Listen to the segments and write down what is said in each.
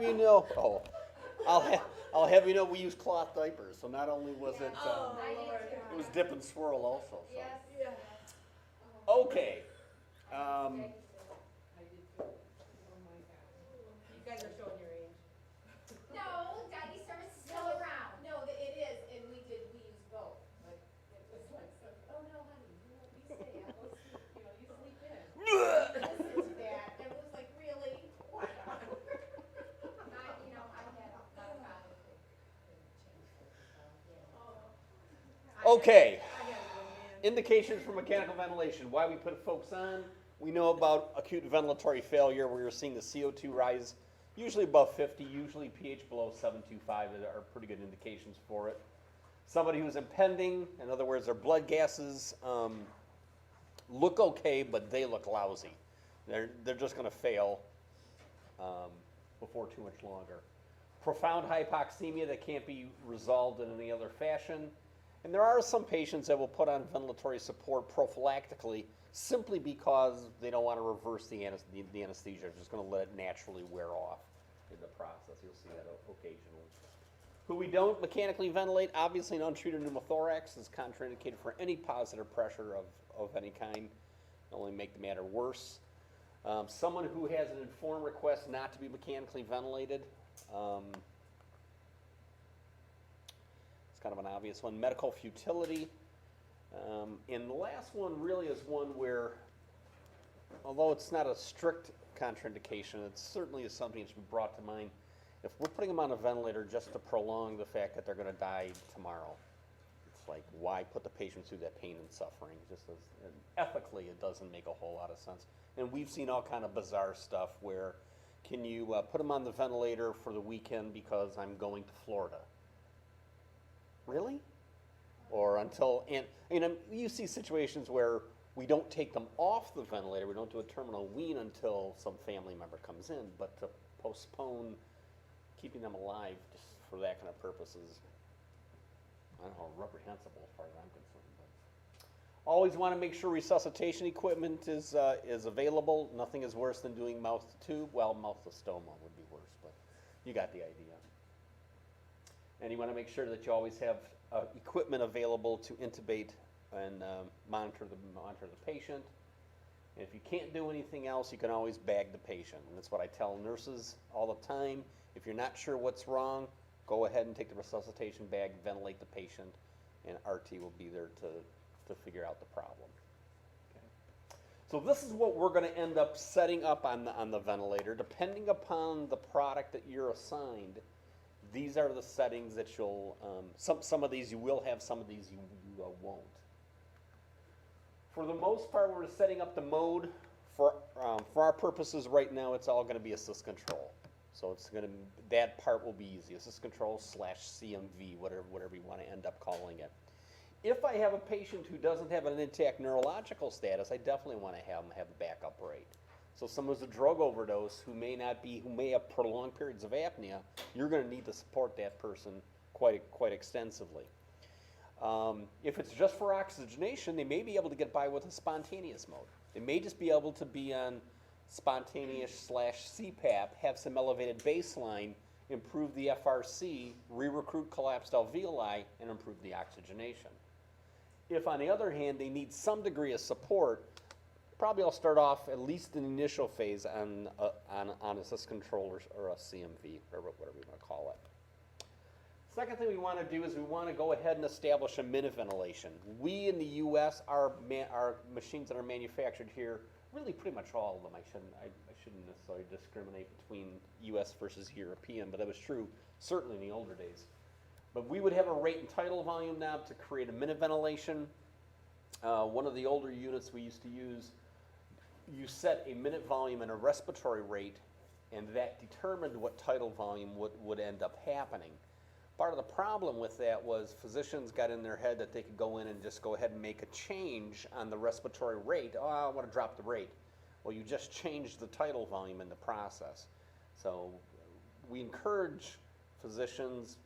you know, I'll have you know we use cloth diapers, so not only was it, it was dip and swirl also. So. Yes. Yeah. Okay. You guys are showing your age. No, Daddy service is still around. No, it is, and we use both, but it was like, oh no, honey, you stay, I'll go sleep, you sleep in. Listen to that, it was like, really? I had a lot of problems with change it, Okay. I gotta go, man. Indications for mechanical ventilation. Why we put folks on. We know about acute ventilatory failure where you're seeing the CO2 rise, usually above 50, usually pH below 725 are pretty good indications for it. Somebody who's impending, in other words, their blood gases look okay, but they look lousy. They're just going to fail before too much longer. Profound hypoxemia that can't be resolved in any other fashion. And there are some patients that will put on ventilatory support prophylactically simply because they don't want to reverse the anesthesia. They're just going to let it naturally wear off in the process. You'll see that occasionally. Who we don't mechanically ventilate, obviously an untreated pneumothorax is contraindicated for any positive pressure of any kind. Only make the matter worse. Someone who has an informed request not to be mechanically ventilated. It's kind of an obvious one. Medical futility. And the last one really is one where, although it's not a strict contraindication, it certainly is something that should be brought to mind. If we're putting them on a ventilator just to prolong the fact that they're going to die tomorrow, it's like, why put the patient through that pain and suffering? Just as, and ethically, it doesn't make a whole lot of sense. And we've seen all kind of bizarre stuff where, can you put them on the ventilator for the weekend because I'm going to Florida? Really? Or until, and you see situations where we don't take them off the ventilator, we don't do a terminal wean until some family member comes in, but to postpone keeping them alive just for that kind of purposes, I don't know, reprehensible as far as I'm concerned. But always want to make sure resuscitation equipment is available. Nothing is worse than doing mouth to tube. Well, mouth to stoma would be worse, but you got the idea. And you want to make sure that you always have equipment available to intubate and monitor the patient. And if you can't do anything else, you can always bag the patient. And that's what I tell nurses all the time. If you're not sure what's wrong, go ahead and take the resuscitation bag, ventilate the patient, and RT will be there to figure out the problem. Okay. So this is what we're going to end up setting up on the ventilator. Depending upon the product that you're assigned, these are the settings that you'll, some of these you will have, some of these you won't. For the most part, we're setting up the mode. For our purposes right now, it's all going to be assist control. So it's going to, that part will be easy. Assist control / CMV, whatever you want to end up calling it. If I have a patient who doesn't have an intact neurological status, I definitely want to have them have a backup rate. So someone who's a drug overdose who may have prolonged periods of apnea, you're going to need to support that person quite extensively. If it's just for oxygenation, they may be able to get by with a spontaneous mode. They may just be able to be on spontaneous / CPAP, have some elevated baseline, improve the FRC, re-recruit collapsed alveoli, and improve the oxygenation. If, on the other hand, they need some degree of support, probably I'll start off at least in the initial phase on assist control or a CMV, or whatever you want to call it. Second thing we want to do is we want to go ahead and establish a minute ventilation. We in the U.S., our machines that are manufactured here, really pretty much all of them. I shouldn't necessarily discriminate between U.S. versus European, but that was true certainly in the older days. But we would have a rate and tidal volume knob to create a minute ventilation. One of the older units we used to use, you set a minute volume and a respiratory rate, and that determined what tidal volume would end up happening. Part of the problem with that was physicians got in their head that they could go in and just go ahead and make a change on the respiratory rate. Oh, I want to drop the rate. Well, you just changed the tidal volume in the process. So we encourage physicians,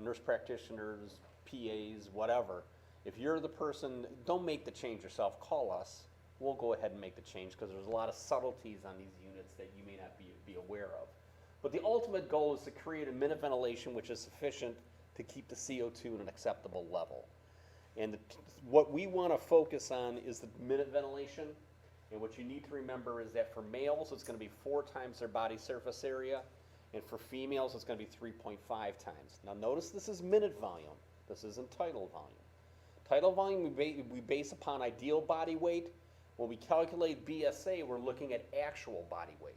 nurse practitioners, PAs, whatever. If you're the person, don't make the change yourself, call us. We'll go ahead and make the change because there's a lot of subtleties on these units that you may not be aware of. But the ultimate goal is to create a minute ventilation which is sufficient to keep the CO2 at an acceptable level. And what we want to focus on is the minute ventilation. And what you need to remember is that for males, it's going to be 4 times their body surface area. And for females, it's going to be 3.5 times. Now notice this is minute volume. This isn't tidal volume. Tidal volume we base upon ideal body weight. When we calculate BSA, we're looking at actual body weight.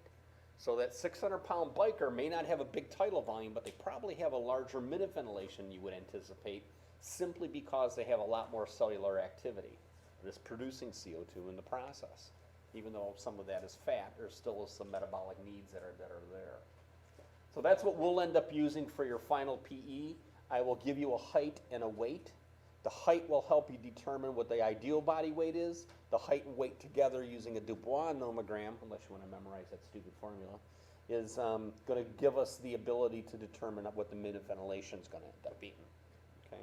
So that 600-pound biker may not have a big tidal volume, but they probably have a larger minute ventilation you would anticipate, simply because they have a lot more cellular activity. It is producing CO2 in the process. Even though some of that is fat, there still is some metabolic needs that are there. So that's what we'll end up using for your final PE. I will give you a height and a weight. The height will help you determine what the ideal body weight is. The height and weight together using a Dubois nomogram, unless you want to memorize that stupid formula, is going to give us the ability to determine what the minute ventilation is going to end up being. Okay?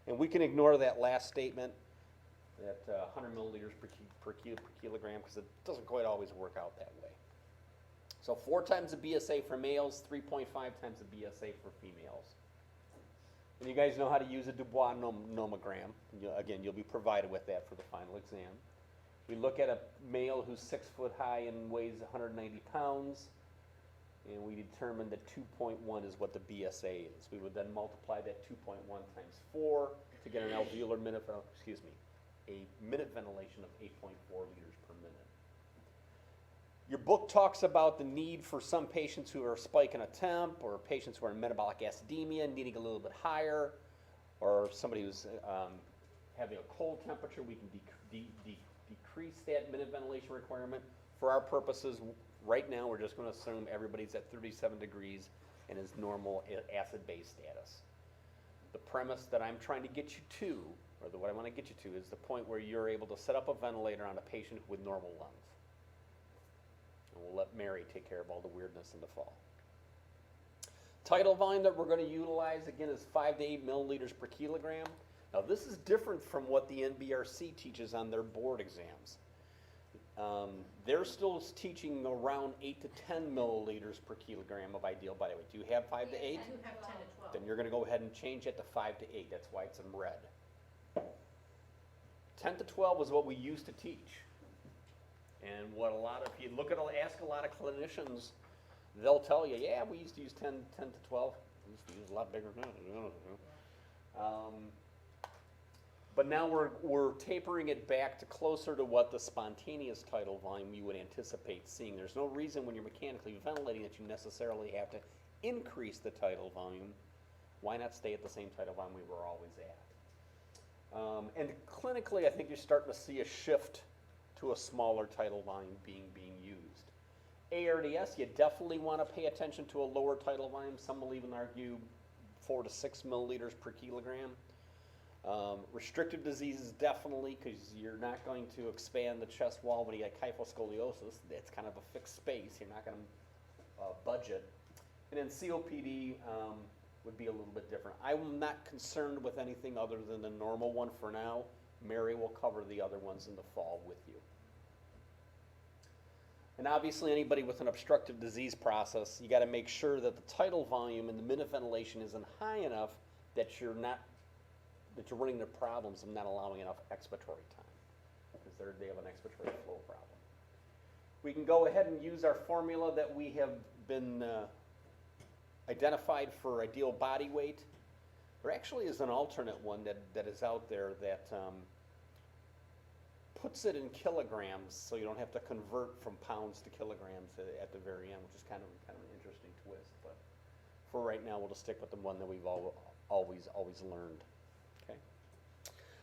And we can ignore that last statement, that 100 milliliters per kilogram, because it doesn't quite always work out that way. So 4 times the BSA for males, 3.5 times the BSA for females. And you guys know how to use a Dubois nomogram. Again, you'll be provided with that for the final exam. We look at a male who's 6 foot high and weighs 190 pounds, and we determine that 2.1 is what the BSA is. We would then multiply that 2.1 times 4 to get an alveolar minute, a minute ventilation of 8.4 liters per minute. Your book talks about the need for some patients who are spiking a temp, or patients who are in metabolic acidemia needing a little bit higher, or somebody who's having a cold temperature. We can decrease that minute ventilation requirement. For our purposes, right now we're just going to assume everybody's at 37 degrees and is normal acid-base status. The premise that I'm trying to get you to, or what I want to get you to, is the point where you're able to set up a ventilator on a patient with normal lungs. And we'll let Mary take care of all the weirdness in the fall. Tidal volume that we're going to utilize, again, is 5 to 8 milliliters per kilogram. Now, this is different from what the NBRC teaches on their board exams. They're still teaching around 8 to 10 milliliters per kilogram of ideal body weight. Do you have 5 to 8? I do have 10 to 12. Then you're going to go ahead and change it to 5 to 8. That's why it's in red. 10 to 12 is what we used to teach. And what if you look at, ask a lot of clinicians, they'll tell you, yeah, we used to use 10 to 12. We used to use a lot bigger than that. But now we're tapering it back to closer to what the spontaneous tidal volume you would anticipate seeing. There's no reason when you're mechanically ventilating that you necessarily have to increase the tidal volume. Why not stay at the same tidal volume we were always at? And clinically, I think you're starting to see a shift to a smaller tidal volume being used. ARDS, you definitely want to pay attention to a lower tidal volume. Some will even argue 4 to 6 milliliters per kilogram. Restrictive diseases, definitely, because you're not going to expand the chest wall when you get kyphoscoliosis. It's kind of a fixed space. You're not going to budget. And then COPD would be a little bit different. I'm not concerned with anything other than the normal one for now. Mary will cover the other ones in the fall with you. And obviously, anybody with an obstructive disease process, you got to make sure that the tidal volume and the minute ventilation isn't high enough that you're running into problems of not allowing enough expiratory time, because they have an expiratory flow problem. We can go ahead and use our formula that we have been identified for ideal body weight. There actually is an alternate one that is out there that puts it in kilograms, so you don't have to convert from pounds to kilograms at the very end, which is kind of an interesting twist. But for right now, we'll just stick with the one that we've always learned. Okay.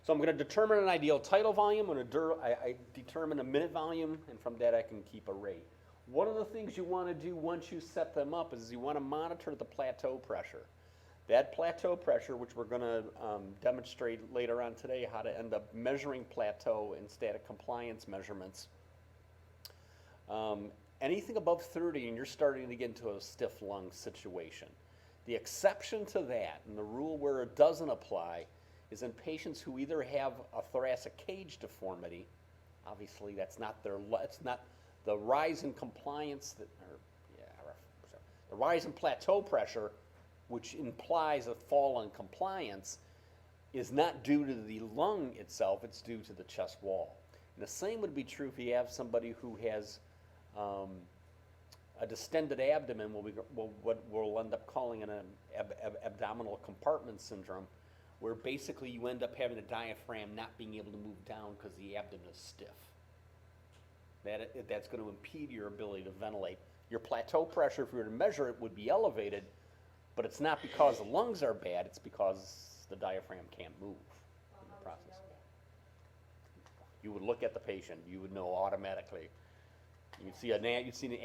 So I'm going to determine an ideal tidal volume. I determine a minute volume, and from that I can keep a rate. One of the things you want to do once you set them up is you want to monitor the plateau pressure. That plateau pressure, which we're going to demonstrate later on today, how to end up measuring plateau in static compliance measurements. Anything above 30 and you're starting to get into a stiff lung situation. The exception to that, and the rule where it doesn't apply, is in patients who either have a thoracic cage deformity. Obviously, that's not the rise in compliance The rise in plateau pressure, which implies a fall in compliance, is not due to the lung itself, it's due to the chest wall. And the same would be true if you have somebody who has a distended abdomen, what we'll end up calling an abdominal compartment syndrome, where basically you end up having a diaphragm not being able to move down because the abdomen is stiff. That's going to impede your ability to ventilate. Your plateau pressure, if we were to measure it, would be elevated, but it's not because the lungs are bad, it's because the diaphragm can't move in the process. You would look at the patient, you would know automatically. You'd see an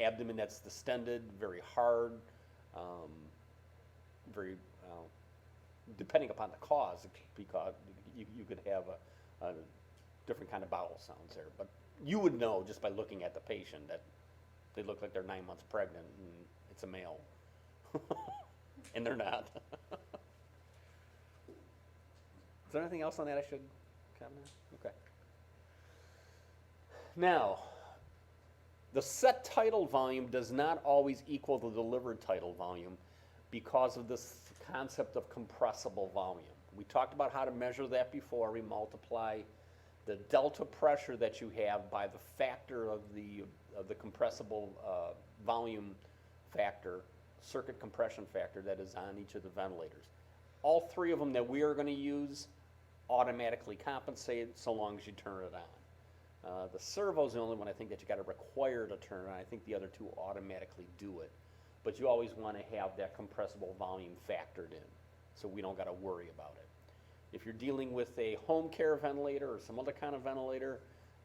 abdomen that's distended, very hard, very, depending upon the cause, because you could have a different kind of bowel sounds there. But you would know just by looking at the patient that they look like they're 9 months pregnant and it's a male. And they're not. Is there anything else on that I should comment on? Okay. Now, the set tidal volume does not always equal the delivered tidal volume because of this concept of compressible volume. We talked about how to measure that before. We multiply the delta pressure that you have by the factor of the compressible volume factor, circuit compression factor that is on each of the ventilators. All three of them that we are going to use automatically compensate so long as you turn it on. The servo is the only one I think that you got to require to turn on. I think the other two automatically do it. But you always want to have that compressible volume factored in so we don't got to worry about it. If you're dealing with a home care ventilator or some other kind of ventilator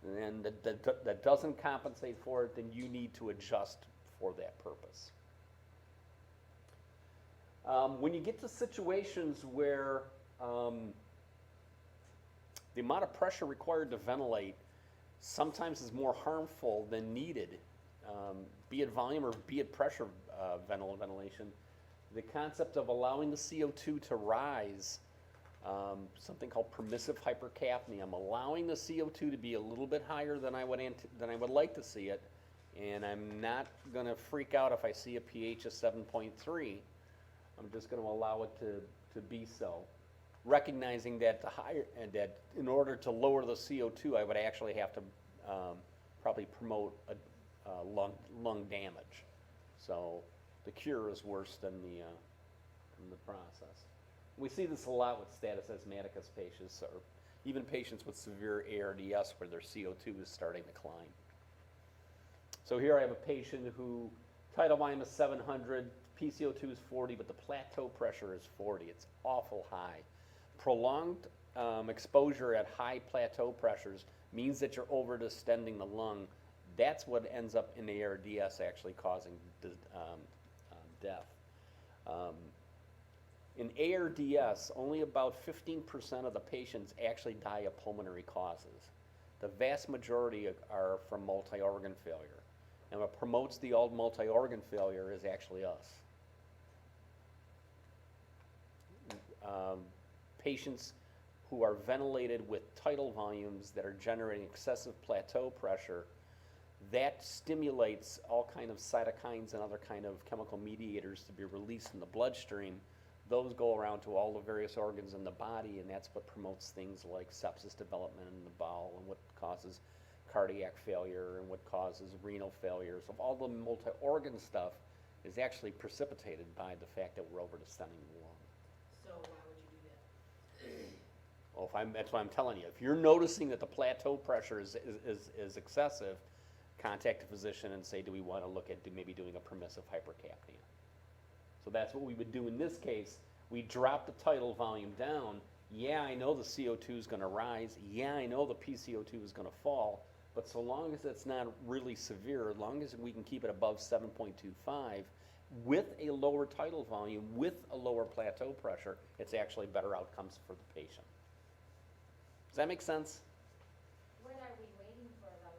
and that doesn't compensate for it, then you need to adjust for that purpose. When you get to situations where the amount of pressure required to ventilate sometimes is more harmful than needed, be it volume or be it pressure ventilation, the concept of allowing the CO2 to rise, something called permissive hypercapnia. I'm allowing the CO2 to be a little bit higher than I would like to see it, and I'm not going to freak out if I see a pH of 7.3. I'm just going to allow it to be so, recognizing that that in order to lower the CO2, I would actually have to probably promote a lung damage. So the cure is worse than the process. We see this a lot with status asthmaticus patients, or even patients with severe ARDS where their CO2 is starting to climb. So here I have a patient who tidal volume is 700, PCO2 is 40, but the plateau pressure is 40. It's awful high. Prolonged exposure at high plateau pressures means that you're over-distending the lung. That's what ends up in ARDS actually causing death. In ARDS, only about 15% of the patients actually die of pulmonary causes. The vast majority are from multi-organ failure. And what promotes the old multi-organ failure is actually us. Patients who are ventilated with tidal volumes that are generating excessive plateau pressure, that stimulates all kind of cytokines and other kind of chemical mediators to be released in the bloodstream. Those go around to all the various organs in the body, and that's what promotes things like sepsis development in the bowel and what causes cardiac failure and what causes renal failure. So all the multi-organ stuff is actually precipitated by the fact that we're over-distending the lung. So why would you do that? Well, that's what I'm telling you. If you're noticing that the plateau pressure is excessive, contact a physician and say, do we want to look at maybe doing a permissive hypercapnia? So that's what we would do in this case. We drop the tidal volume down. Yeah, I know the CO2 is going to rise. Yeah, I know the PCO2 is going to fall. But so long as it's not really severe, as long as we can keep it above 7.25, with a lower tidal volume, with a lower plateau pressure, it's actually better outcomes for the patient. Does that make sense? When are we waiting for them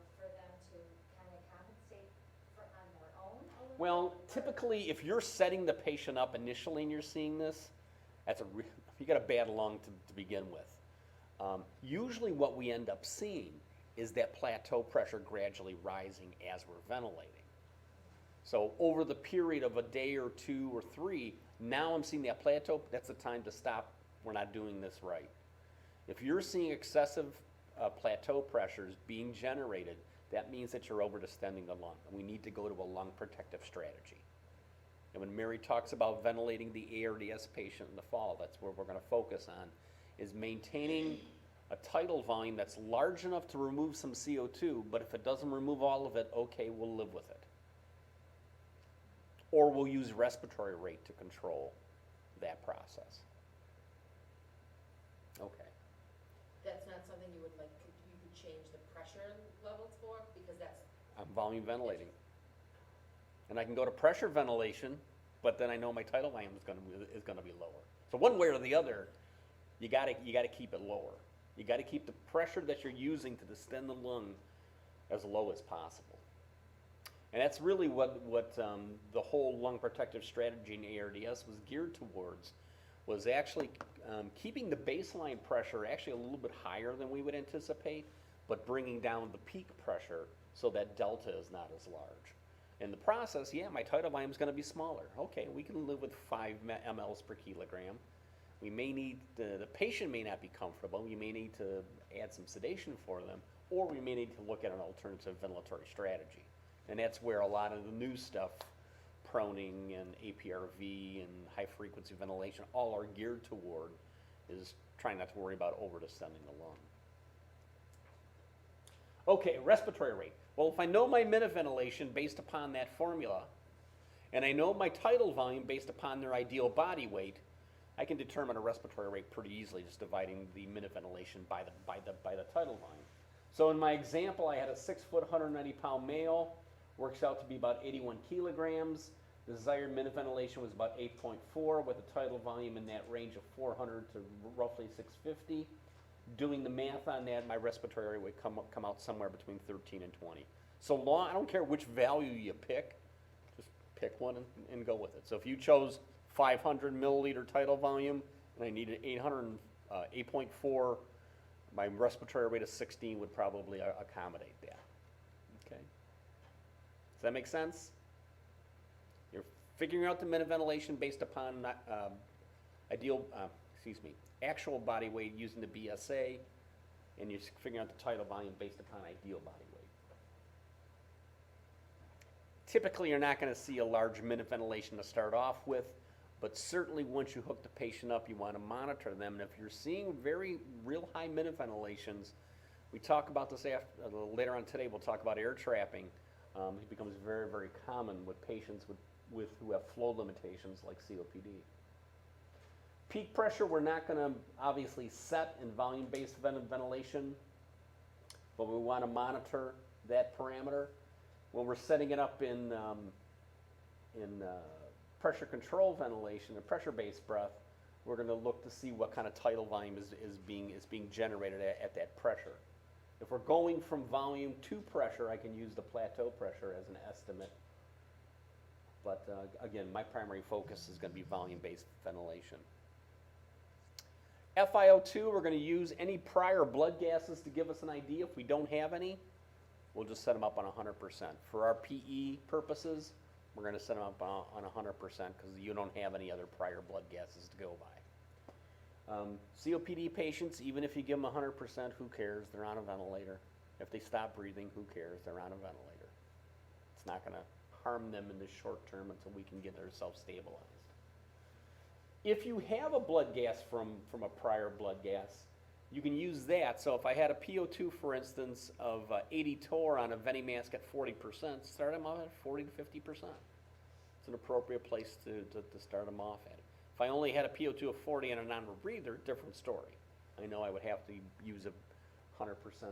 to kind of compensate on their own a little Well, bit? typically, if you're setting the patient up initially and you're seeing this, you got a bad lung to begin with. Usually what we end up seeing is that plateau pressure gradually rising as we're ventilating. So over the period of a day or 2 or 3, now I'm seeing that plateau, that's the time to stop. We're not doing this right. If you're seeing excessive plateau pressures being generated, that means that you're overdistending the lung, and we need to go to a lung protective strategy. And when Mary talks about ventilating the ARDS patient in the fall, that's where we're going to focus on, is maintaining a tidal volume that's large enough to remove some CO2, but if it doesn't remove all of it, okay, we'll live with it. Or we'll use respiratory rate to control that process. Okay. That's not something you would like, you could change the pressure levels for, because that's, I'm volume ventilating. And I can go to pressure ventilation, but then I know my tidal volume is gonna be lower. So one way or the other, you gotta keep it lower. You gotta keep the pressure that you're using to distend the lung as low as possible. And that's really what the whole lung protective strategy in ARDS was geared towards, was actually keeping the baseline pressure actually a little bit higher than we would anticipate, but bringing down the peak pressure so that delta is not as large. In the process, yeah, my tidal volume is going to be smaller. Okay, we can live with 5 mLs per kilogram. We may need, the patient may not be comfortable. You may need to add some sedation for them, or we may need to look at an alternative ventilatory strategy. And that's where a lot of the new stuff, proning and APRV and high frequency ventilation, all are geared toward, is trying not to worry about overdistending the lung. Okay, respiratory rate. Well, if I know my minute ventilation based upon that formula, and I know my tidal volume based upon their ideal body weight, I can determine a respiratory rate pretty easily, just dividing the minute ventilation by the tidal volume. So in my example, I had a 6 foot, 190-pound male, works out to be about 81 kilograms. The desired minute ventilation was about 8.4, with a tidal volume in that range of 400 to roughly 650. Doing the math on that, my respiratory rate would come out somewhere between 13 and 20. So long, I don't care which value you pick, just pick one and go with it. So if you chose 500 milliliter tidal volume and I needed 8.4, my respiratory rate of 16 would probably accommodate that. Okay. Does that make sense? You're figuring out the minute ventilation based upon actual body weight using the BSA, and you're figuring out the tidal volume based upon ideal body weight. Typically, you're not going to see a large minute ventilation to start off with, but certainly once you hook the patient up, you want to monitor them. And if you're seeing real high minute ventilations, we talk about this later on today. We'll talk about air trapping. It becomes very, very common with patients who have flow limitations like COPD. Peak pressure, we're not going to obviously set in volume-based ventilation, but we want to monitor that parameter. When we're setting it up in pressure control ventilation or pressure-based breath, we're going to look to see what kind of tidal volume is being generated at that pressure. If we're going from volume to pressure, I can use the plateau pressure as an estimate. But again, my primary focus is going to be volume-based ventilation. FiO2, we're going to use any prior blood gases to give us an idea. If we don't have any, we'll just set them up on 100%. For our PE purposes, we're going to set them up on 100% because you don't have any other prior blood gases to go by. COPD patients, even if you give them 100%, who cares? They're on a ventilator. If they stop breathing, who cares? They're on a ventilator. It's not going to harm them in the short term until we can get ourselves stabilized. If you have a blood gas from a prior blood gas, you can use that. So if I had a PO2, for instance, of 80 torr on a ventimask at 40%, start them off at 40 to 50%. It's an appropriate place to start them off at. If I only had a PO2 of 40 and a non-rebreather, different story. I know I would have to use 100%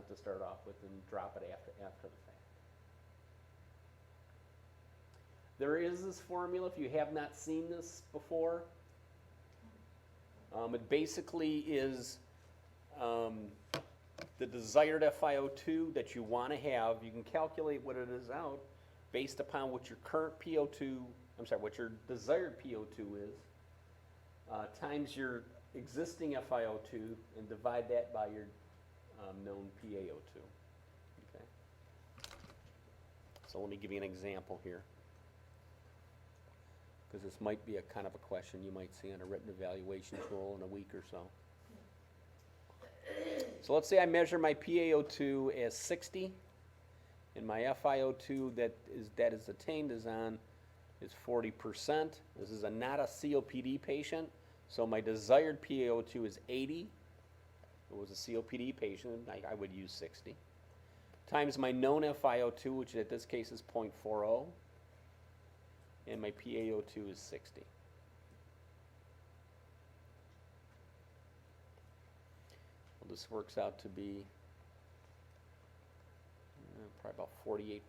to start off with and drop it after the fact. There is this formula, if you have not seen this before. It basically is the desired FiO2 that you want to have. You can calculate what it is out based upon what your current what your desired PO2 is, times your existing FiO2, and divide that by your known PaO2. Okay. So let me give you an example here. because this might be a kind of a question you might see on a written evaluation tool in a week or so. So let's say I measure my PaO2 as 60, and my FiO2 that is attained is 40%. This is not a COPD patient, so my desired PaO2 is 80. If it was a COPD patient, I would use 60. Times my known FiO2, which at this case is 0.40, and my PaO2 is 60. Well, this works out to be probably about 48%.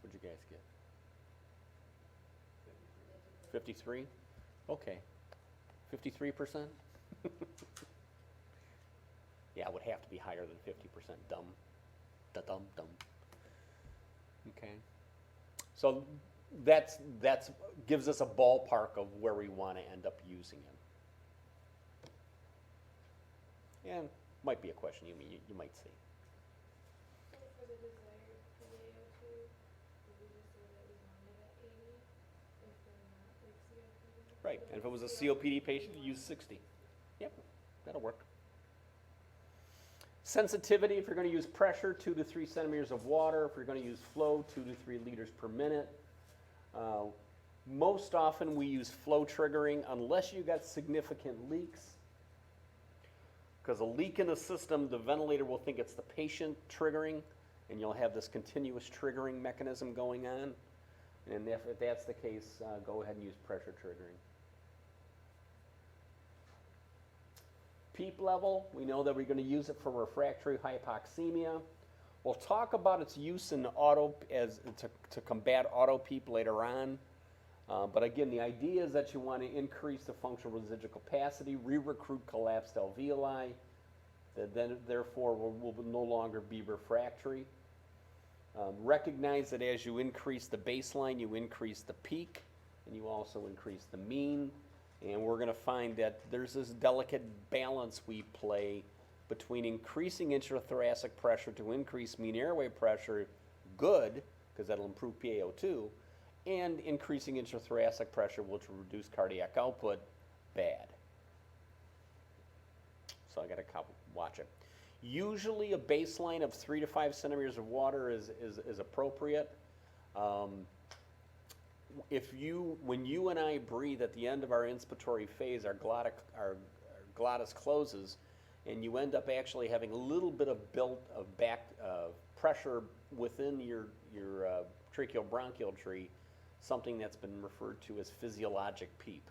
What'd you guys get? 53? Okay. 53%? Yeah, it would have to be higher than 50%. Dumb. Dumb. Okay. So that's gives us a ballpark of where we want to end up using it. And might be a question you might see. For the desired PaO2, did we just say that we wanted at 80 if they're not like COPD? Right, and if it was a COPD patient, use 60. Yep, that'll work. Sensitivity, if you're going to use pressure, 2 to 3 centimeters of water. If you're going to use flow, 2 to 3 liters per minute. Most often we use flow triggering unless you got significant leaks. Because a leak in the system, the ventilator will think it's the patient triggering, and you'll have this continuous triggering mechanism going on. And if that's the case, go ahead and use pressure triggering. PEEP level, we know that we're going to use it for refractory hypoxemia. We'll talk about its use in to combat auto PEEP later on. But again, the idea is that you want to increase the functional residual capacity, re-recruit collapsed alveoli, that then therefore will no longer be refractory. Recognize that as you increase the baseline, you increase the peak, and you also increase the mean. And we're going to find that there's this delicate balance we play between increasing intrathoracic pressure to increase mean airway pressure, good, because that'll improve PaO2, and increasing intrathoracic pressure, which will reduce cardiac output, bad. So I got to watch it. Usually a baseline of 3 to 5 centimeters of water is appropriate. When you and I breathe at the end of our inspiratory phase, our glottis closes, and you end up actually having a little bit of pressure within your tracheobronchial tree, something that's been referred to as physiologic PEEP.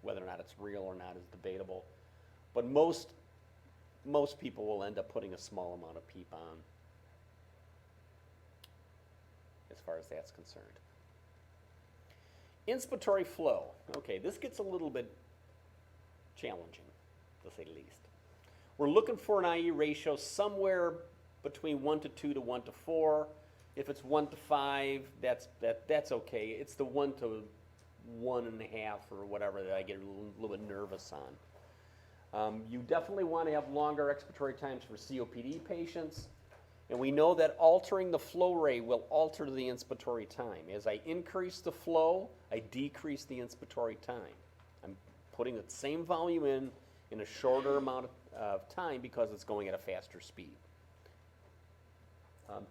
Whether or not it's real or not is debatable, but most people will end up putting a small amount of PEEP on, as far as that's concerned. Inspiratory flow. Okay, this gets a little bit challenging, to say the least. We're looking for an IE ratio somewhere between 1:2 to 1:4. If it's 1:5, that's okay. It's the 1 to 1.5 or whatever that I get a little bit nervous on. You definitely want to have longer expiratory times for COPD patients. And we know that altering the flow rate will alter the inspiratory time. As I increase the flow, I decrease the inspiratory time. I'm putting the same volume in a shorter amount of time because it's going at a faster speed.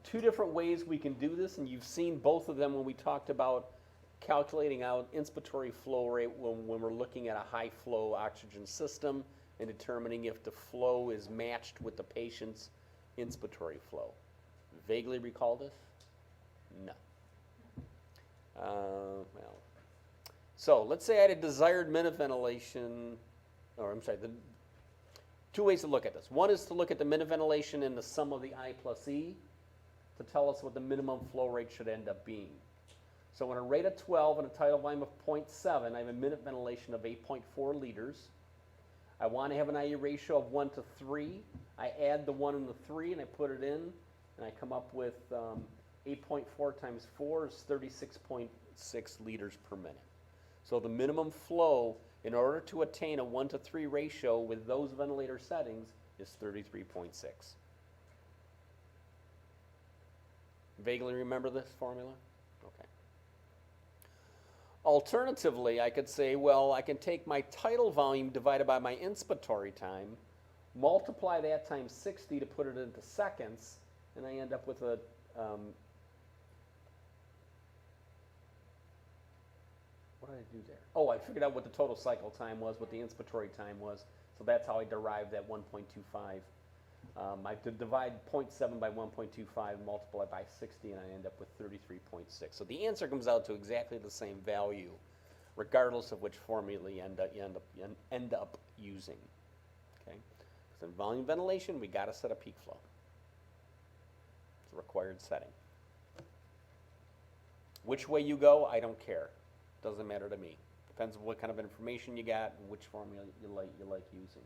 Two different ways we can do this, and you've seen both of them when we talked about calculating out inspiratory flow rate when we're looking at a high flow oxygen system and determining if the flow is matched with the patient's inspiratory flow. Vaguely recall this? No. So let's say I had a desired minute ventilation, two ways to look at this. One is to look at the minute ventilation and the sum of the I plus E to tell us what the minimum flow rate should end up being. So when a rate of 12 and a tidal volume of 0.7, I have a minute ventilation of 8.4 liters. I want to have an IE ratio of 1 to 3. I add the 1 and the 3 and I put it in, and I come up with 8.4 times 4 is 36.6 liters per minute. So the minimum flow in order to attain a 1 to 3 ratio with those ventilator settings is 33.6. Vaguely remember this formula? Okay. Alternatively, I could say, well, I can take my tidal volume divided by my inspiratory time, multiply that times 60 to put it into seconds, and I end up with a what did I do there? Oh, I figured out what the total cycle time was, what the inspiratory time was, so that's how I derived that 1.25. I could divide 0.7 by 1.25, multiply by 60, and I end up with 33.6. So the answer comes out to exactly the same value, regardless of which formula you end up using. Okay? Because in volume ventilation, we got to set a peak flow. It's a required setting. Which way you go, I don't care. Doesn't matter to me. Depends on what kind of information you got and which formula you like using.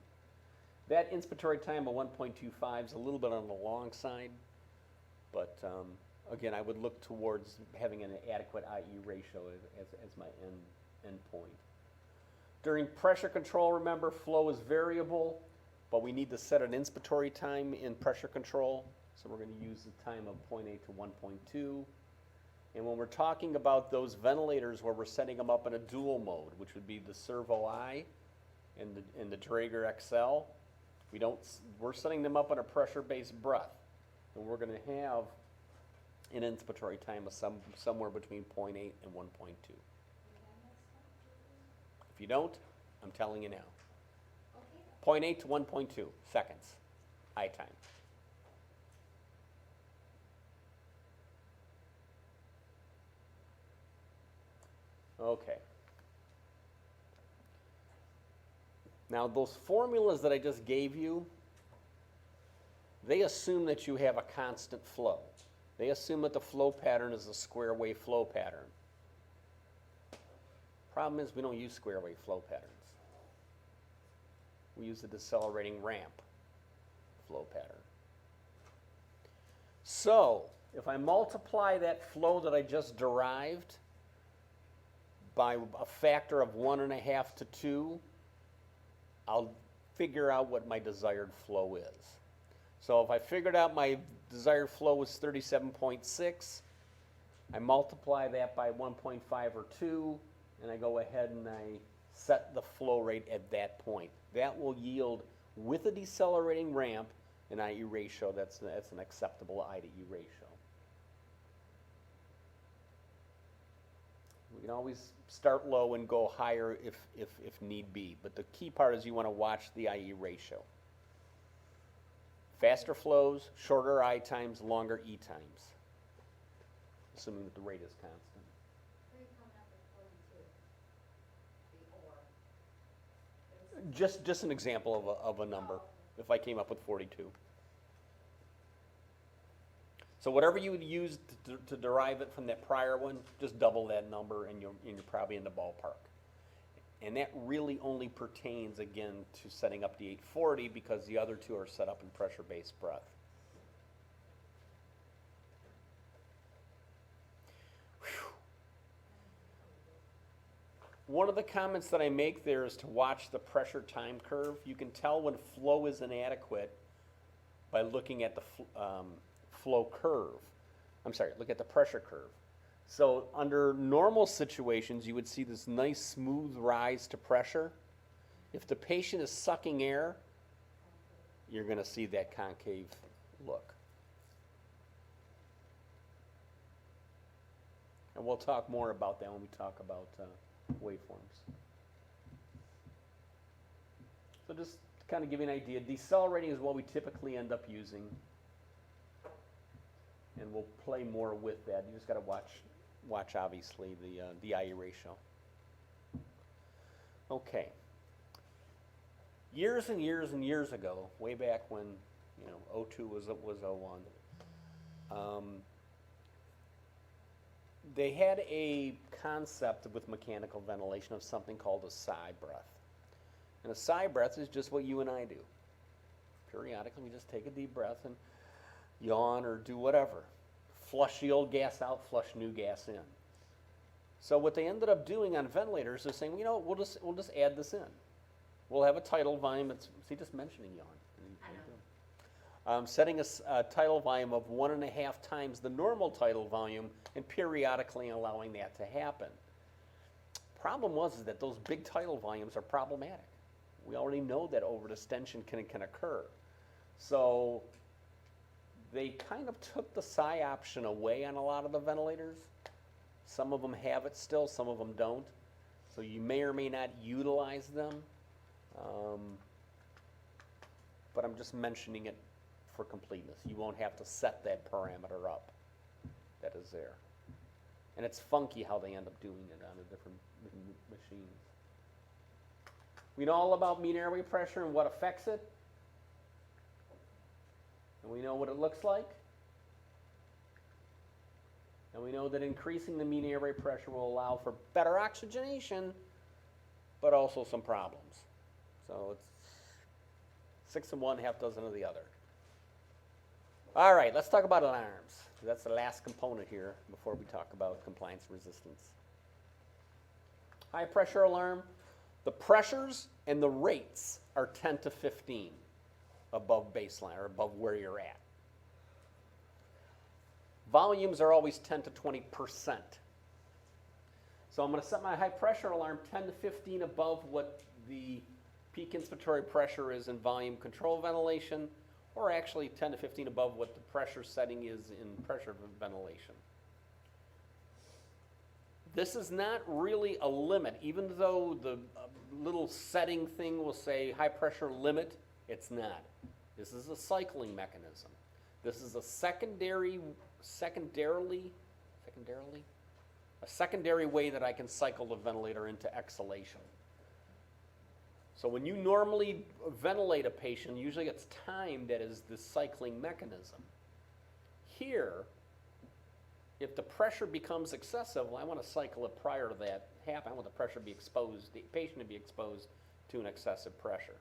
That inspiratory time of 1.25 is a little bit on the long side, but again, I would look towards having an adequate IE ratio as my end point. During pressure control, remember, flow is variable, but we need to set an inspiratory time in pressure control, so we're going to use the time of 0.8 to 1.2. And when we're talking about those ventilators where we're setting them up in a dual mode, which would be the Servo I and the Draeger XL, we're setting them up on a pressure-based breath, and we're going to have an inspiratory time of somewhere between 0.8 and 1.2. If you don't, I'm telling you now. Okay. 0.8 to 1.2 seconds, I time. Okay. Now, those formulas that I just gave you, they assume that you have a constant flow. They assume that the flow pattern is a square wave flow pattern. Problem is, we don't use square wave flow patterns. We use the decelerating ramp flow pattern. So, if I multiply that flow that I just derived by a factor of 1.5 to 2, I'll figure out what my desired flow is. So if I figured out my desired flow was 37.6, I multiply that by 1.5 or 2, and I go ahead and I set the flow rate at that point. That will yield, with a decelerating ramp, an IE ratio that's an acceptable I to E ratio. We can always start low and go higher if need be, but the key part is you want to watch the IE ratio. Faster flows, shorter I times, longer E times, assuming that the rate is constant. Where are you coming up with 42? Just an example of a number, if I came up with 42. So whatever you would use to derive it from that prior one, just double that number and you're probably in the ballpark. And that really only pertains, again, to setting up the 840 because the other two are set up in pressure-based breath. Whew. One of the comments that I make there is to watch the pressure time curve. You can tell when flow is inadequate by looking at the flow curve. Look at the pressure curve. So under normal situations, you would see this nice smooth rise to pressure. If the patient is sucking air, you're going to see that concave look. And we'll talk more about that when we talk about waveforms. So just to kind of give you an idea, decelerating is what we typically end up using. And we'll play more with that. You just got to watch obviously the IE ratio. Okay. Years and years and years ago, way back when O2 was O1, they had a concept with mechanical ventilation of something called a sigh breath. And a sigh breath is just what you and I do. Periodically, we just take a deep breath and yawn or do whatever. Flush the old gas out, flush new gas in. So what they ended up doing on ventilators is saying, we'll just add this in. We'll have a tidal volume. See, just mentioning yawn. Setting a tidal volume of 1.5 times the normal tidal volume and periodically allowing that to happen. Problem is that those big tidal volumes are problematic. We already know that overdistension can occur. So they kind of took the psi option away on a lot of the ventilators. Some of them have it still, some of them don't. So you may or may not utilize them. But I'm just mentioning it for completeness. You won't have to set that parameter up that is there. And it's funky how they end up doing it on the different machines. We know all about mean airway pressure and what affects it. And we know what it looks like. And we know that increasing the mean airway pressure will allow for better oxygenation, but also some problems. So it's 6 of one, half dozen of the other. All right, let's talk about alarms. That's the last component here before we talk about compliance resistance. High pressure alarm. The pressures and the rates are 10 to 15 above baseline or above where you're at. Volumes are always 10 to 20%. So I'm going to set my high pressure alarm 10 to 15 above what the peak inspiratory pressure is in volume control ventilation, or actually 10 to 15 above what the pressure setting is in pressure ventilation. This is not really a limit, even though the little setting thing will say high pressure limit, it's not. This is a cycling mechanism. This is a secondary way that I can cycle the ventilator into exhalation. So when you normally ventilate a patient, usually it's timed that is the cycling mechanism. Here, if the pressure becomes excessive, well, I want to cycle it prior to that happen. I want the pressure to be exposed, the patient to be exposed to an excessive pressure.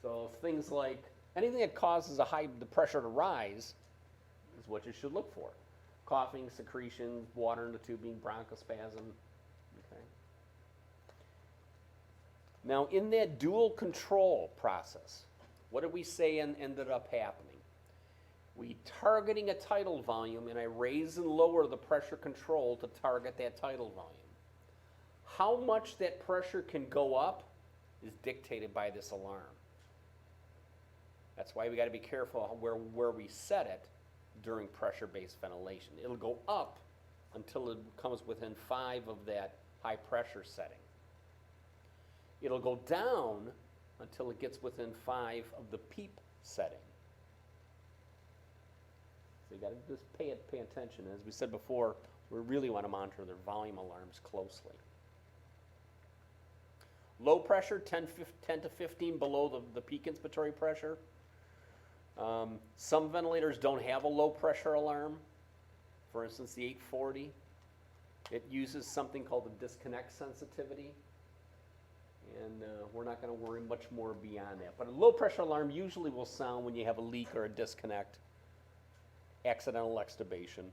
So things like anything that causes the pressure to rise is what you should look for. Coughing, secretion, water in the tubing, bronchospasm. Okay. Now, in that dual control process, what did we say ended up happening? We targeting a tidal volume, and I raise and lower the pressure control to target that tidal volume. How much that pressure can go up is dictated by this alarm. That's why we got to be careful where we set it during pressure-based ventilation. It'll go up until it comes within 5 of that high pressure setting. It'll go down until it gets within 5 of the PEEP setting. So you got to just pay attention. As we said before, we really want to monitor their volume alarms closely. Low pressure, 10 to 15 below the peak inspiratory pressure. Some ventilators don't have a low pressure alarm. For instance, the 840. It uses something called the disconnect sensitivity. And we're not going to worry much more beyond that. But a low pressure alarm usually will sound when you have a leak or a disconnect, accidental extubation,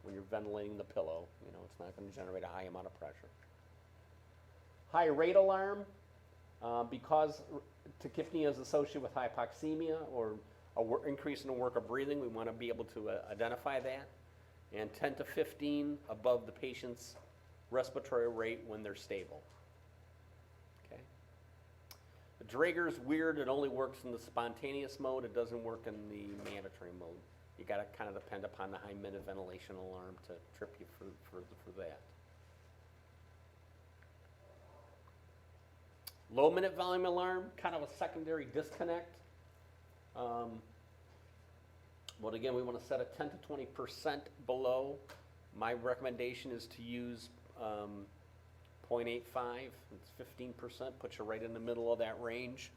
when you're ventilating the pillow. You know, it's not going to generate a high amount of pressure. High rate alarm, because tachypnea is associated with hypoxemia or increase in the work of breathing, we want to be able to identify that. And 10 to 15 above the patient's respiratory rate when they're stable. Okay. The Draeger's weird. It only works in the spontaneous mode. It doesn't work in the mandatory mode. You got to kind of depend upon the high minute ventilation alarm to trip you for that. Low minute volume alarm, kind of a secondary disconnect. Well, again, we want to set it 10 to 20% below. My recommendation is to use 0.85. It's 15%, puts you right in the middle of that range.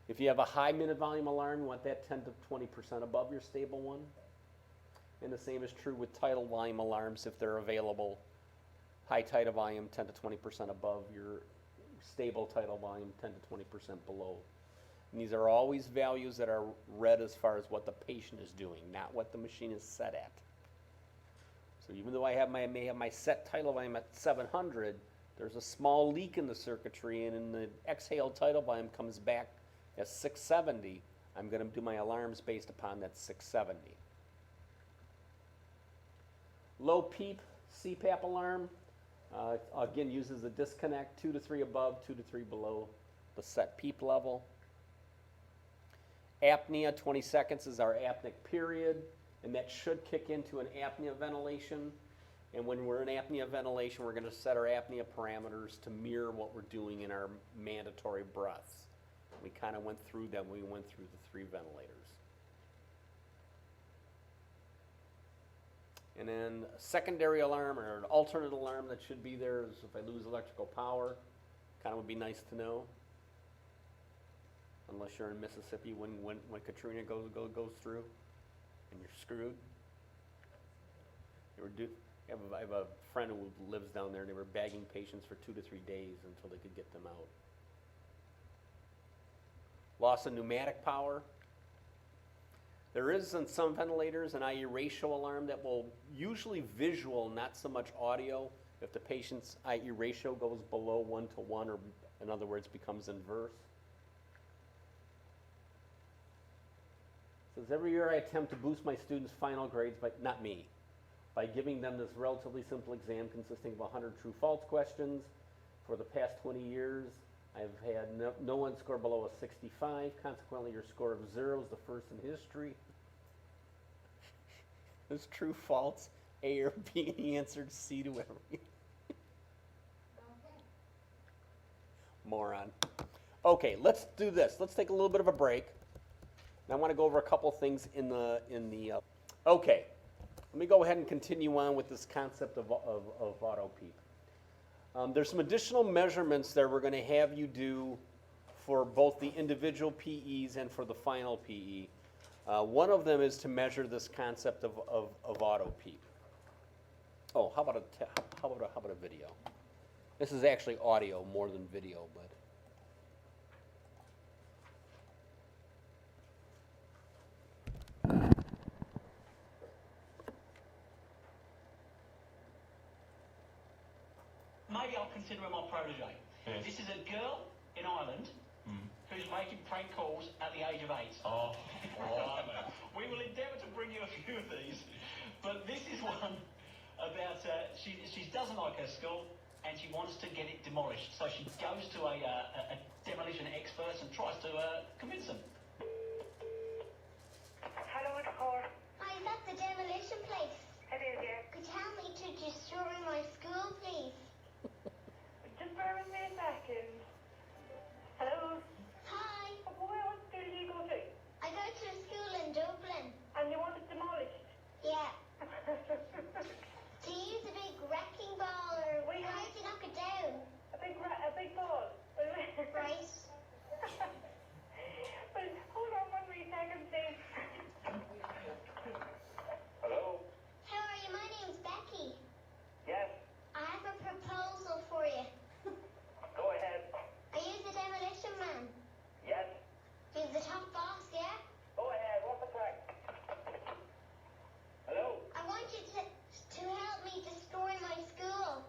If you have a high minute volume alarm, you want that 10 to 20% above your stable one. And the same is true with tidal volume alarms if they're available. High tidal volume, 10 to 20% above your stable tidal volume, 10 to 20% below. And these are always values that are read as far as what the patient is doing, not what the machine is set at. So even though I may have my set tidal volume at 700, there's a small leak in the circuitry, and in the exhaled tidal volume comes back At 670, I'm going to do my alarms based upon that 670. Low PEEP CPAP alarm, again, uses a disconnect, 2 to 3 above, 2 to 3 below the set PEEP level. Apnea, 20 seconds is our apneic period, and that should kick into an apnea ventilation. And when we're in apnea ventilation, we're going to set our apnea parameters to mirror what we're doing in our mandatory breaths. We kind of went through them. We went through the 3 ventilators. And then a secondary alarm or an alternate alarm that should be there is if I lose electrical power. Kind of would be nice to know. Unless you're in Mississippi when Katrina goes through and you're screwed. I have a friend who lives down there and they were bagging patients for 2 to 3 days until they could get them out. Loss of pneumatic power. There is in some ventilators an IE ratio alarm that will usually visual, not so much audio. If the patient's IE ratio goes below 1 to 1, or in other words, becomes inverse. It says every year I attempt to boost my students' final grades, but not me, by giving them this relatively simple exam consisting of 100 true-false questions. For the past 20 years, I've had no one score below a 65. Consequently, your score of 0 is the first in history. Is true, false, A or B, and he answered C to every. Okay. Moron. Okay, let's do this. Let's take a little bit of a break. And I want to go over a couple things in the. Okay, let me go ahead and continue on with this concept of auto peep. There's some additional measurements that we're going to have you do for both the individual PEs and for the final PE. One of them is to measure this concept of auto peep. Oh, how about a video? This is actually audio more than video, but. Maybe I'll consider her my protege. Yes. This is a girl in Ireland who's making prank calls at the age of 8. Oh, all right. We will endeavour to bring you a few of these, but this is one about she doesn't like her school and she wants to get it demolished. So she goes to a demolition expert and tries to convince them. Hello, it's Cor. Hi, is that the demolition place? It is, yeah. Could you help me to destroy my school, please? Just bear with me a second. Hello? Hi, What school do you go to? I go to a school in Dublin. And you want it demolished? Yeah. Do you use a big wrecking ball or We how have- do you knock it down? A big ball. Right. Well, hold on 1 wee second, please. Hello? How are you? My name's Becky. Yes. I have a proposal for you. Go ahead. Are you the demolition man? Yes. You're the top boss, yeah? Go ahead. What's the crack? Hello? I want you to help me destroy my school.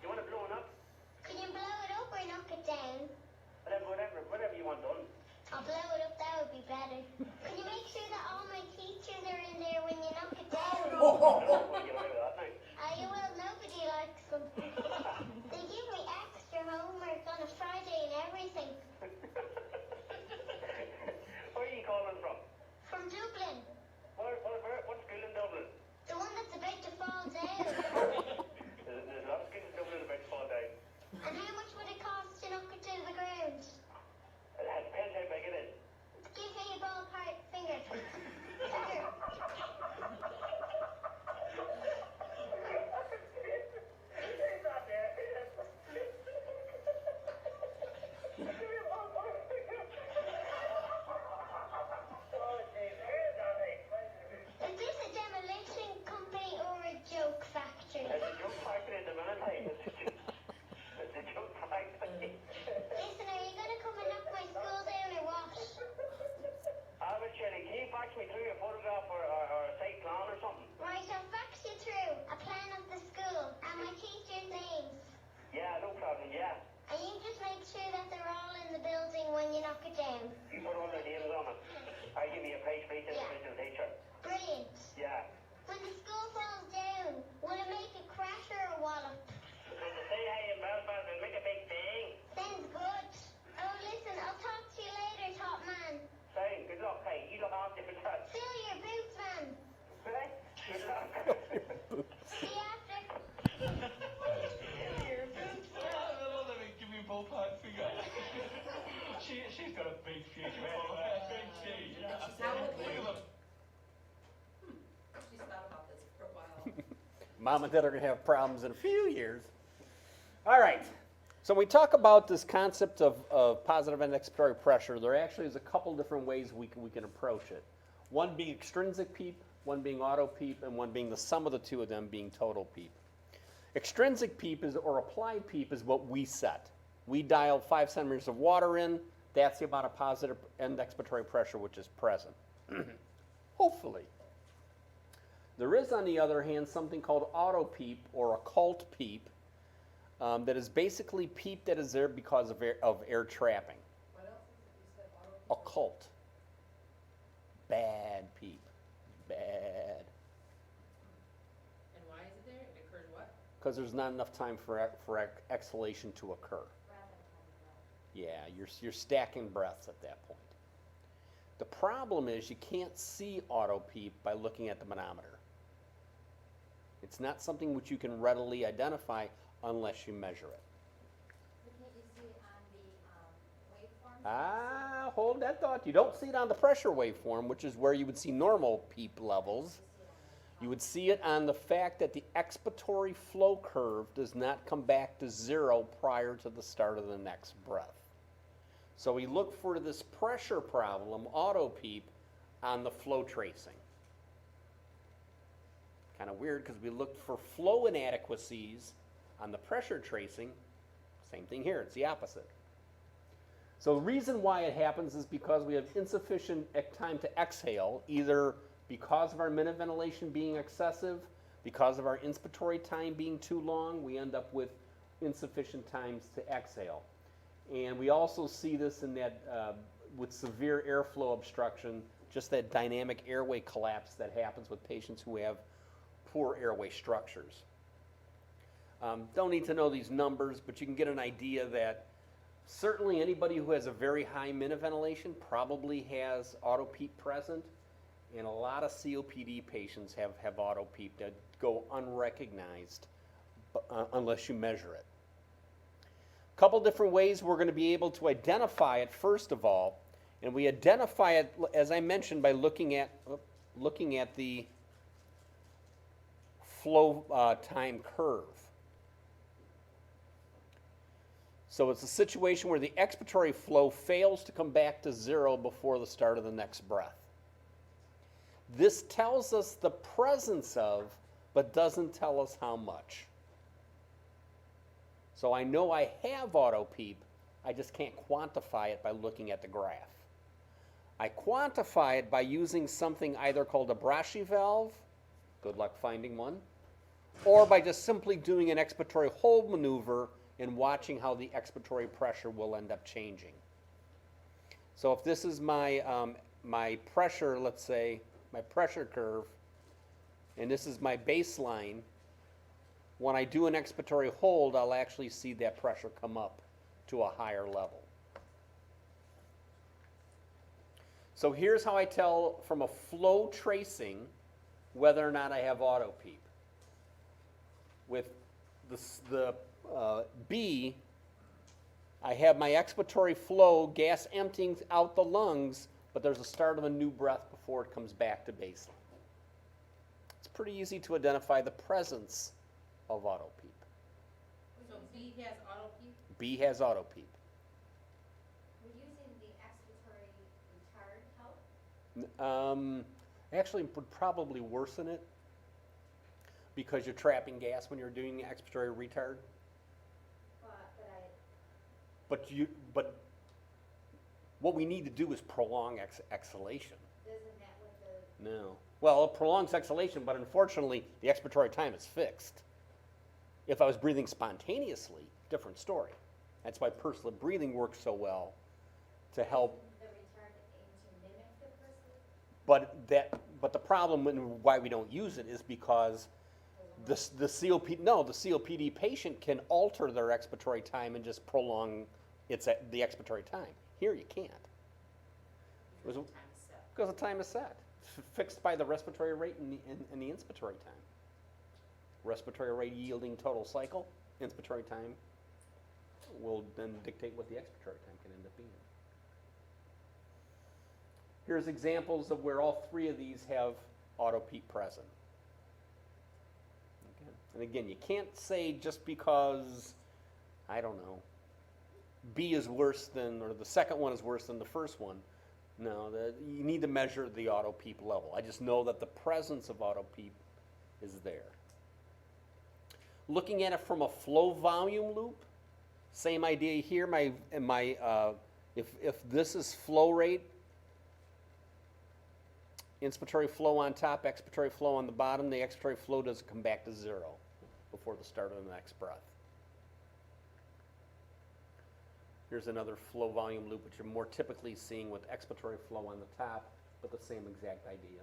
You want it blown up? Can you blow it up or knock it down? Whatever you want done. I'll blow it up, that would be better. Can you make sure that all my teachers are in there when you knock it down? I don't know what you like that now. You will, nobody likes them. They give me extra homework on a Friday and everything. Where are you calling from? From Dublin. What school in Dublin? The one that's about to fall down. There's a lot of schools in Dublin about to fall down. And how much would it cost to knock it to the ground? It depends how big it is. Give me a ballpark finger. Mom and Dad are going to have problems in a few years. All right. So when we talk about this concept of positive end expiratory pressure, there actually is a couple different ways we can approach it. One being extrinsic PEEP, one being auto PEEP, and one being the sum of the two of them being total PEEP. Extrinsic PEEP or applied PEEP is what we set. We dial 5 centimeters of water in. That's the amount of positive end expiratory pressure which is present. Hopefully. There is, on the other hand, something called auto PEEP or occult PEEP that is basically PEEP that is there because of air trapping. What else is it? You said auto? Occult. Bad PEEP. Bad. And why is it there? It occurs what? Because there's not enough time for exhalation to occur. Yeah, you're stacking breaths at that point. The problem is you can't see auto PEEP by looking at the manometer. It's not something which you can readily identify unless you measure it. Can't you see it on the waveform? Hold that thought. You don't see it on the pressure waveform, which is where you would see normal PEEP levels. You would see it on the fact that the expiratory flow curve does not come back to 0 prior to the start of the next breath. So we look for this pressure problem, auto PEEP, on the flow tracing. Kind of weird because we looked for flow inadequacies on the pressure tracing. Same thing here, it's the opposite. So the reason why it happens is because we have insufficient time to exhale, either because of our minute ventilation being excessive, because of our inspiratory time being too long, we end up with insufficient times to exhale. And we also see this in that with severe airflow obstruction, just that dynamic airway collapse that happens with patients who have poor airway structures. Don't need to know these numbers, but you can get an idea that certainly anybody who has a very high minute ventilation probably has auto PEEP present, and a lot of COPD patients have auto PEEP that go unrecognized unless you measure it. A couple different ways we're going to be able to identify it, first of all, and we identify it, as I mentioned, by looking at the flow time curve. So it's a situation where the expiratory flow fails to come back to 0 before the start of the next breath. This tells us the presence of, but doesn't tell us how much. So I know I have auto PEEP, I just can't quantify it by looking at the graph. I quantify it by using something either called a Brachy valve, good luck finding one, or by just simply doing an expiratory hold maneuver and watching how the expiratory pressure will end up changing. So if this is my, my pressure, let's say, my pressure curve, and this is my baseline, when I do an expiratory hold, I'll actually see that pressure come up to a higher level. So here's how I tell from a flow tracing whether or not I have auto PEEP. With the B, I have my expiratory flow, gas emptying out the lungs, but there's a start of a new breath before it comes back to baseline. It's pretty easy to identify the presence of auto PEEP. So B has auto PEEP? B has auto PEEP. We're using the expiratory retard help? Actually, it would probably worsen it because you're trapping gas when you're doing the expiratory retard. But what we need to do is prolong exhalation. Isn't that what the... No. Well, it prolongs exhalation, but unfortunately, the expiratory time is fixed. If I was breathing spontaneously, different story. That's why pursed-lip breathing works so well to help. The retard aim to mimic the person? But the problem and why we don't use it is because the COPD patient can alter their expiratory time and just prolong the expiratory time. Here you can't. Because the time is set. Because the time is set. It's fixed by the respiratory rate and the inspiratory time. Respiratory rate yielding total cycle, inspiratory time will then dictate what the expiratory time can end up being. Here's examples of where all three of these have auto PEEP present. Again. And again, you can't say just because, I don't know, B is worse than, or the second one is worse than the first one. No, you need to measure the auto peep level. I just know that the presence of auto peep is there. Looking at it from a flow volume loop, same idea here. If this is flow rate, inspiratory flow on top, expiratory flow on the bottom, the expiratory flow doesn't come back to zero before the start of the next breath. Here's another flow volume loop, which you're more typically seeing with expiratory flow on the top, but the same exact idea.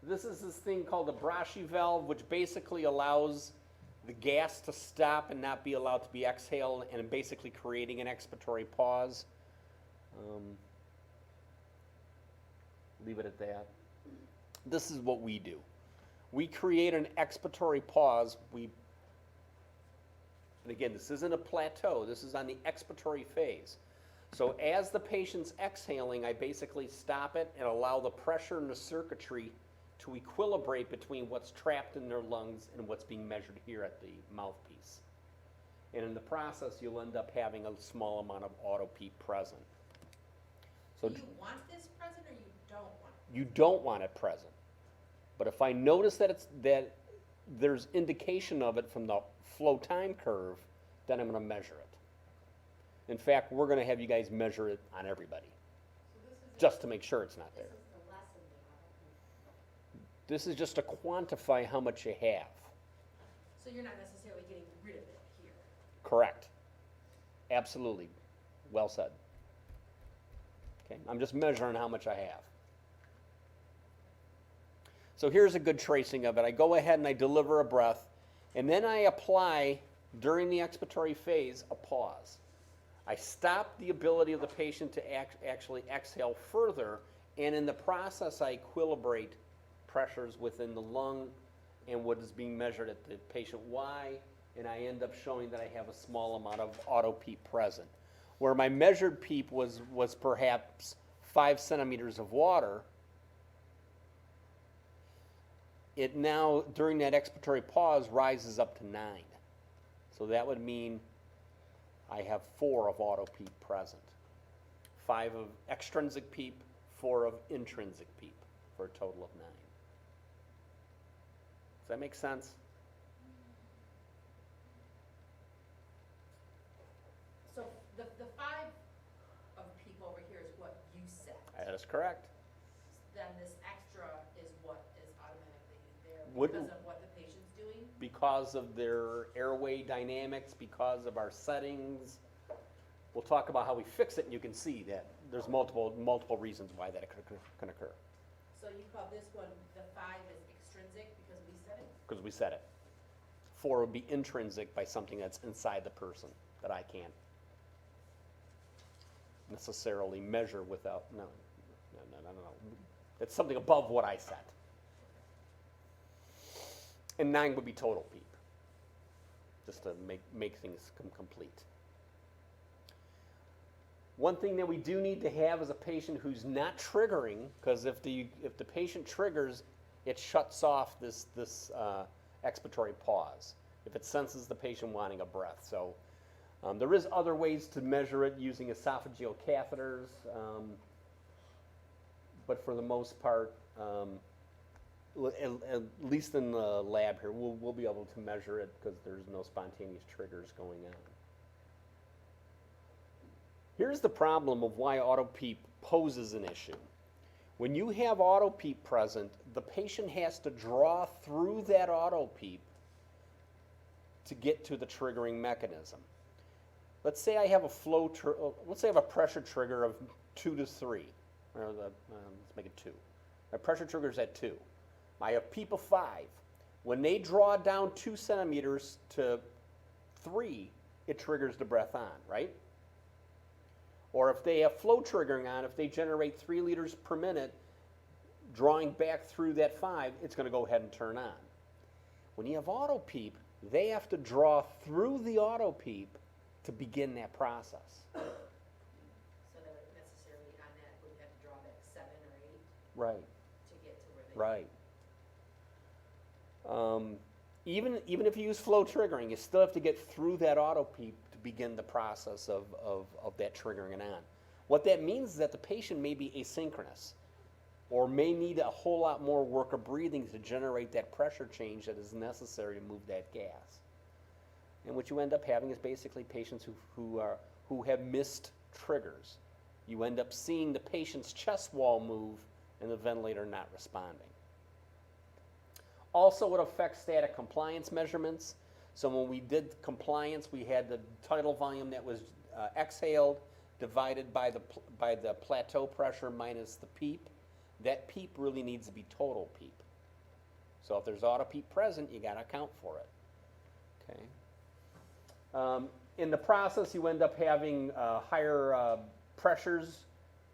This is this thing called the Brachy valve, which basically allows the gas to stop and not be allowed to be exhaled, and basically creating an expiratory pause. Leave it at that. This is what we do. We create an expiratory pause. And again, this isn't a plateau. This is on the expiratory phase. So as the patient's exhaling, I basically stop it and allow the pressure in the circuitry to equilibrate between what's trapped in their lungs and what's being measured here at the mouthpiece. And in the process, you'll end up having a small amount of auto peep present. So Do you want this present or you don't want it? you don't want it present. But if I notice that there's indication of it from the flow time curve, then I'm going to measure it. In fact, we're going to have you guys measure it on everybody, just to make sure it's not there. This is just to quantify how much you have. So you're not necessarily getting rid of it here. Correct. Absolutely. Well said. Okay, I'm just measuring how much I have. So here's a good tracing of it. I go ahead and I deliver a breath, and then I apply, during the expiratory phase, a pause. I stop the ability of the patient to actually exhale further, and in the process I equilibrate pressures within the lung and what is being measured at the patient Y, and I end up showing that I have a small amount of auto peep present. Where my measured peep was perhaps 5 centimeters of water, it now, during that expiratory pause, rises up to 9. So that would mean I have 4 of auto peep present. 5 of extrinsic peep, 4 of intrinsic peep, for a total of 9. Does that make sense? So the 5 of peep over here is what you set. That is correct. Then this extra is what is automatically there Wouldn't- because of what the patient's doing? Because of their airway dynamics, because of our settings. We'll talk about how we fix it, and you can see that there's multiple reasons why that can occur. So you call this one, the 5 is extrinsic because we set it? Because we set it. 4 would be intrinsic by something that's inside the person that I can't necessarily measure without, no. It's something above what I set. And 9 would be total peep, just to make things complete. One thing that we do need to have is a patient who's not triggering, because if the patient triggers, it shuts off this expiratory pause, if it senses the patient wanting a breath. So there is other ways to measure it using esophageal catheters, but for the most part, at least in the lab here, we'll be able to measure it because there's no spontaneous triggers going on. Here's the problem of why auto peep poses an issue. When you have auto peep present, the patient has to draw through that auto peep to get to the triggering mechanism. Let's say I have a pressure trigger of 2 to 3, or let's make it 2. My pressure trigger is at 2. I have peep of 5. When they draw down 2 centimeters to 3, it triggers the breath on, right? Or if they have flow triggering on, if they generate 3 liters per minute, drawing back through that 5, it's going to go ahead and turn on. When you have auto peep, they have to draw through the auto peep to begin that process. So that necessarily on that would have to draw back 7 or 8 Right, to get to where they right. Even if you use flow triggering, you still have to get through that auto peep to begin the process of that triggering it on. What that means is that the patient may be asynchronous or may need a whole lot more work of breathing to generate that pressure change that is necessary to move that gas. And what you end up having is basically patients who have missed triggers. You end up seeing the patient's chest wall move and the ventilator not responding. Also, it affects static compliance measurements. So when we did compliance, we had the tidal volume that was exhaled divided by the plateau pressure minus the PEEP. That PEEP really needs to be total PEEP. So if there's auto PEEP present, you got to account for it. Okay. In the process, you end up having higher pressures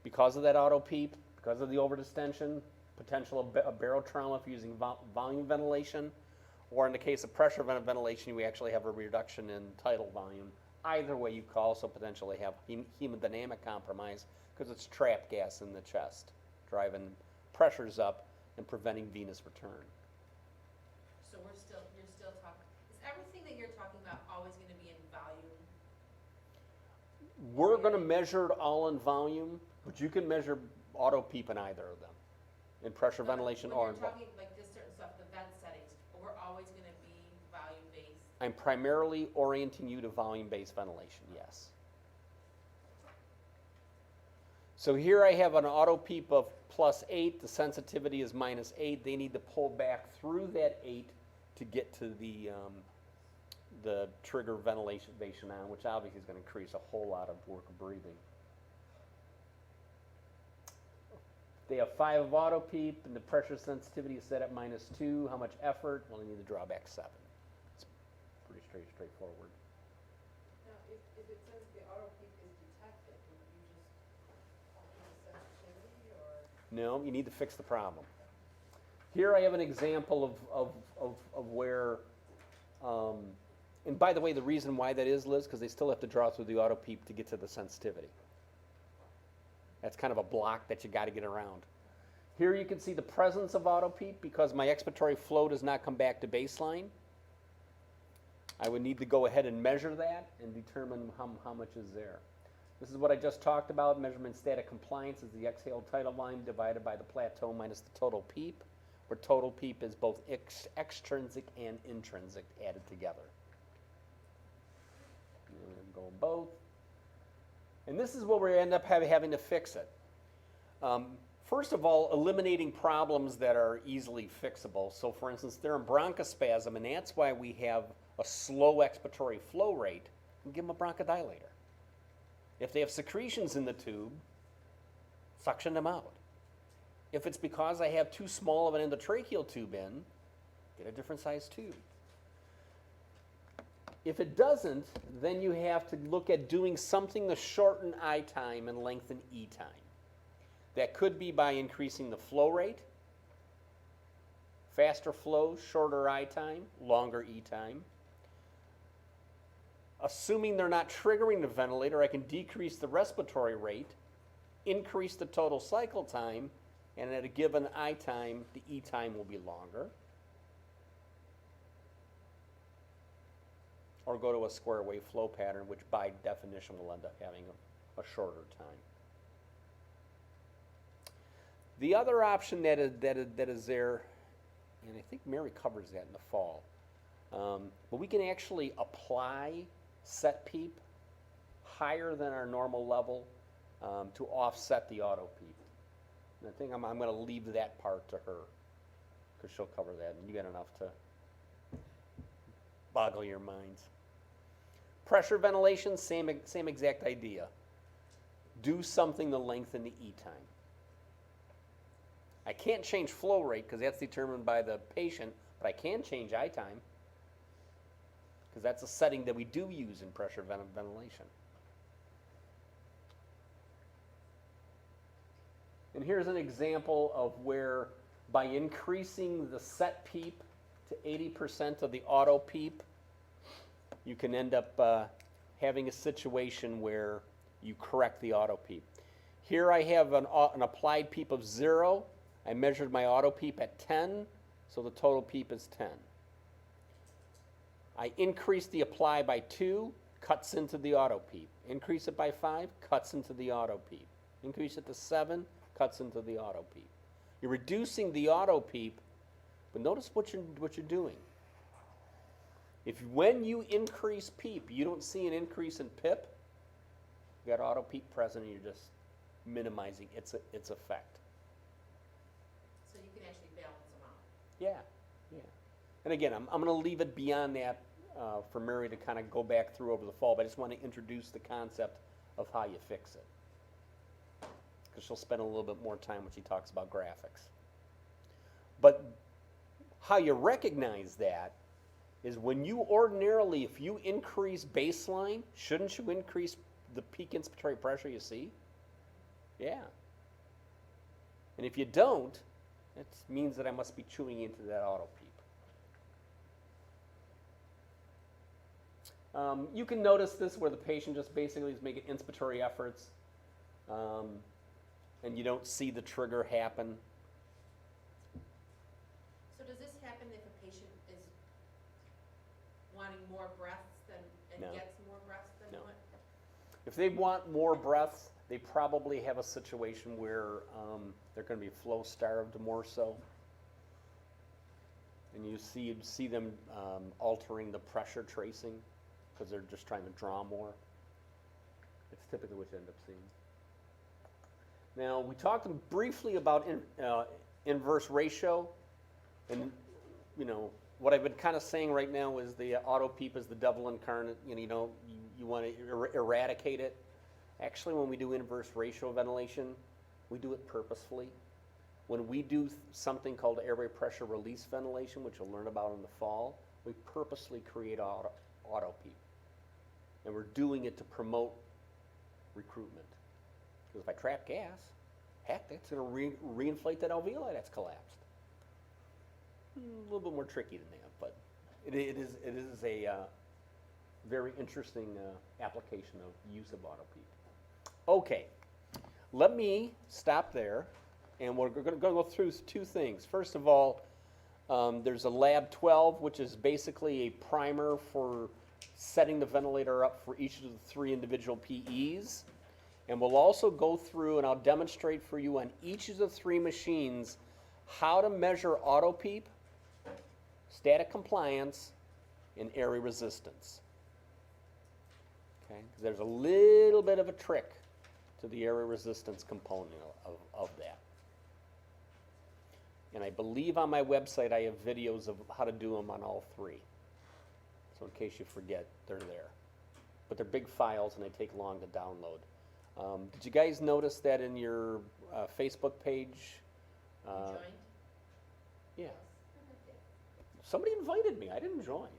because of that auto PEEP, because of the overdistension, potential of barrel trauma if you're using volume ventilation, or in the case of pressure ventilation, we actually have a reduction in tidal volume. Either way, you could also potentially have hemodynamic compromise because it's trapped gas in the chest, driving pressures up and preventing venous return. So you're still talking, is everything that you're talking about always going to be in volume? We're going to measure it all in volume, but you can measure auto PEEP in either of them, in pressure ventilation or in When you're talking like this certain stuff, the vent settings, we're always going to be volume-based? I'm primarily orienting you to volume-based ventilation, yes. So here I have an auto PEEP of +8, the sensitivity is -8. They need to pull back through that 8 to get to the trigger ventilation on, which obviously is going to increase a whole lot of work of breathing. They have 5 of auto PEEP, and the pressure sensitivity is set at -2. How much effort? Well, they need to draw back 7. It's pretty straightforward. Now, if it says the auto peak is detected, would you just alter the sensitivity or? No, you need to fix the problem. Here I have an example of where, and by the way, the reason why that is, Liz, because they still have to draw through the auto PEEP to get to the sensitivity. That's kind of a block that you got to get around. Here you can see the presence of auto PEEP because my expiratory flow does not come back to baseline. I would need to go ahead and measure that and determine how much is there. This is what I just talked about. Measurement static compliance is the exhaled tidal volume divided by the plateau minus the total PEEP, where total PEEP is both extrinsic and intrinsic added together. And go both. And this is where we end up having to fix it. First of all, eliminating problems that are easily fixable. So for instance, they're in bronchospasm, and that's why we have a slow expiratory flow rate, and give them a bronchodilator. If they have secretions in the tube, suction them out. If it's because I have too small of an endotracheal tube in, get a different size tube. If it doesn't, then you have to look at doing something to shorten I time and lengthen E time. That could be by increasing the flow rate, faster flow, shorter I time, longer E time. Assuming they're not triggering the ventilator, I can decrease the respiratory rate, increase the total cycle time, and at a given I time, the E time will be longer. Or go to a square wave flow pattern, which by definition will end up having a shorter time. The other option that is there, and I think Mary covers that in the fall, but we can actually apply set PEEP higher than our normal level to offset the auto PEEP. And I think I'm going to leave that part to her because she'll cover that, and you got enough to boggle your minds. Pressure ventilation, same exact idea. Do something to lengthen the E time. I can't change flow rate because that's determined by the patient, but I can change I time because that's a setting that we do use in pressure ventilation. And here's an example of where by increasing the set PEEP to 80% of the auto PEEP, you can end up having a situation where you correct the auto PEEP. Here I have an applied PEEP of 0. I measured my auto PEEP at 10. so the total PEEP is 10. I increase the apply by 2, cuts into the auto PEEP. Increase it by 5, cuts into the auto PEEP. Increase it to 7, cuts into the auto PEEP. You're reducing the auto PEEP, but notice what you're doing. If when you increase PEEP, you don't see an increase in PIP, you got auto PEEP present and you're just minimizing its effect. So you can actually balance them out. Yeah, yeah. And again, I'm going to leave it beyond that for Mary to kind of go back through over the fall, but I just want to introduce the concept of how you fix it. Because she'll spend a little bit more time when she talks about graphics. But how you recognize that is when you ordinarily, if you increase baseline, shouldn't you increase the peak inspiratory pressure you see? Yeah. And if you don't, it means that I must be chewing into that auto PEEP. You can notice this where the patient just basically is making inspiratory efforts and you don't see the trigger happen. So does this happen if a patient is wanting more breaths and No. gets more breaths than No. what? If they want more breaths, they probably have a situation where they're going to be flow starved more so. And you see them altering the pressure tracing because they're just trying to draw more. It's typically what you end up seeing. Now, we talked briefly about inverse ratio, and what I've been kind of saying right now is the auto PEEP is the devil incarnate. You want to eradicate it. Actually, when we do inverse ratio ventilation, we do it purposefully. When we do something called airway pressure release ventilation, which you'll learn about in the fall, we purposely create auto PEEP. And we're doing it to promote recruitment. Because if I trap gas, heck, that's going to reinflate that alveoli that's collapsed. A little bit more tricky than that, but it is a very interesting application of use of auto PEEP. Okay, let me stop there, and we're going to go through two things. First of all, there's a Lab 12, which is basically a primer for setting the ventilator up for each of the 3 individual PEs. And we'll also go through and I'll demonstrate for you on each of the 3 machines how to measure auto PEEP, static compliance, and airway resistance. Okay, 'cause there's a little bit of a trick to the airway resistance component of that. And I believe on my website I have videos of how to do them on all 3. So in case you forget, they're there. But they're big files and they take long to download. Did you guys notice that in your Facebook page? You joined? Yeah. Somebody invited me. I didn't join.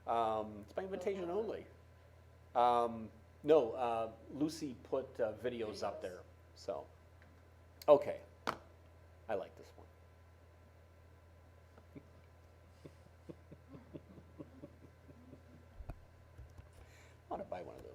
It's my invitation only. No, Lucy put videos up there. So, okay. I like this one. I want to buy one of those.